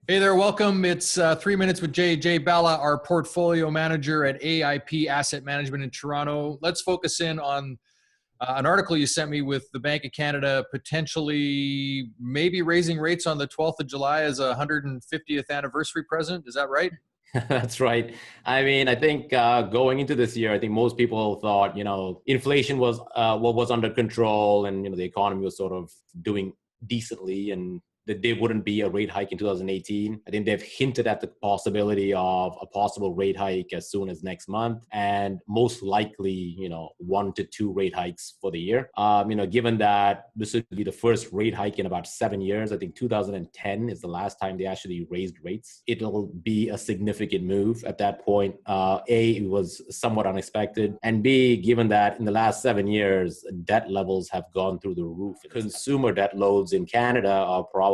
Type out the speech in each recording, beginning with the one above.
Hey there, welcome. It's 3 minutes with Jay Bala, our portfolio manager at AIP Asset Management in Toronto. Let's focus in on an article you sent me with the Bank of Canada potentially maybe raising rates on the 12th of July as a 150th anniversary present. Is that right? That's right. I mean, I think going into this year, I think most people thought, inflation was what was under control, and the economy was sort of doing decently, and that there wouldn't be a rate hike in 2018. I think they've hinted at the possibility of a possible rate hike as soon as next month, and most likely, 1 to 2 rate hikes for the year. Given that this would be the first rate hike in about 7 years, I think 2010 is the last time they actually raised rates. It'll be a significant move at that point. It was somewhat unexpected, and B, given that in the last 7 years, debt levels have gone through the roof. Consumer debt loads in Canada are probably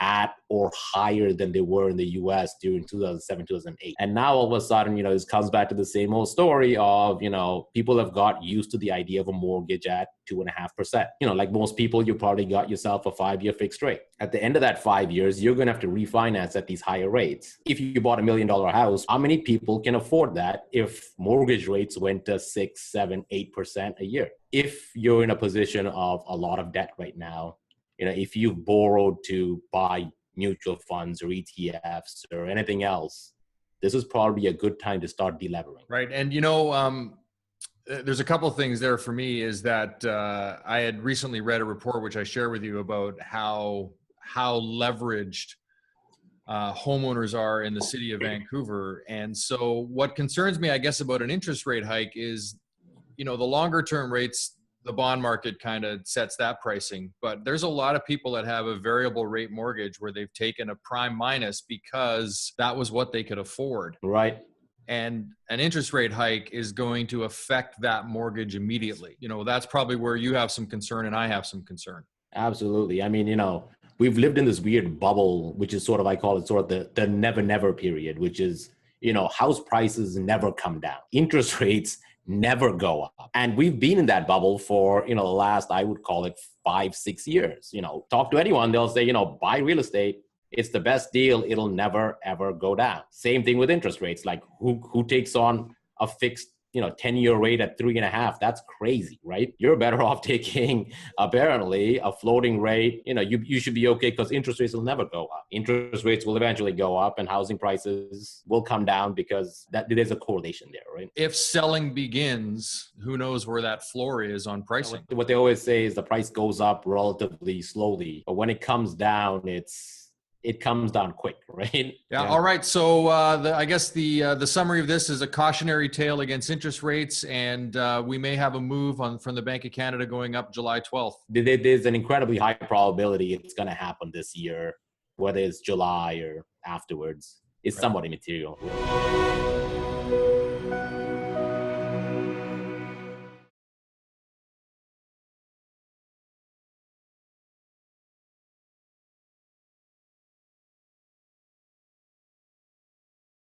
at or higher than they were in the US during 2007, 2008. And now all of a sudden, this comes back to the same old story of, people have got used to the idea of a mortgage at 2.5%. Like most people, you probably got yourself a 5-year fixed rate. At the end of that 5 years, you're going to have to refinance at these higher rates. If you bought $1 million house, how many people can afford that if mortgage rates went to 6, 7, 8% a year? If you're in a position of a lot of debt right now, if you've borrowed to buy mutual funds or ETFs or anything else, this is probably a good time to start delevering. Right. And, there's a couple of things there for me is that I had recently read a report, which I share with you, about how leveraged homeowners are in the city of Vancouver. And so what concerns me, I guess, about an interest rate hike is, the longer term rates, the bond market kind of sets that pricing. But there's a lot of people that have a variable rate mortgage where they've taken a prime minus because that was what they could afford. Right. And an interest rate hike is going to affect that mortgage immediately. That's probably where you have some concern and I have some concern. Absolutely. I mean, we've lived in this weird bubble, which is sort of, I call it sort of the never period, which is, house prices never come down. Interest rates never go up. And we've been in that bubble for, the last, I would call it 5-6 years. Talk to anyone, they'll say, buy real estate. It's the best deal. It'll never, ever go down. Same thing with interest rates. Like who takes on a fixed 10-year rate at 3.5? That's crazy, right? You're better off taking apparently a floating rate. You should be okay because interest rates will never go up. Interest rates will eventually go up and housing prices will come down because there's a correlation there, right? If selling begins, who knows where that floor is on pricing? What they always say is the price goes up relatively slowly, but when it comes down, it comes down quick, right? Yeah. All right. So I guess the summary of this is a cautionary tale against interest rates, and we may have a move from the Bank of Canada going up July 12th. There's an incredibly high probability it's going to happen this year, whether it's July or afterwards. It's somewhat immaterial.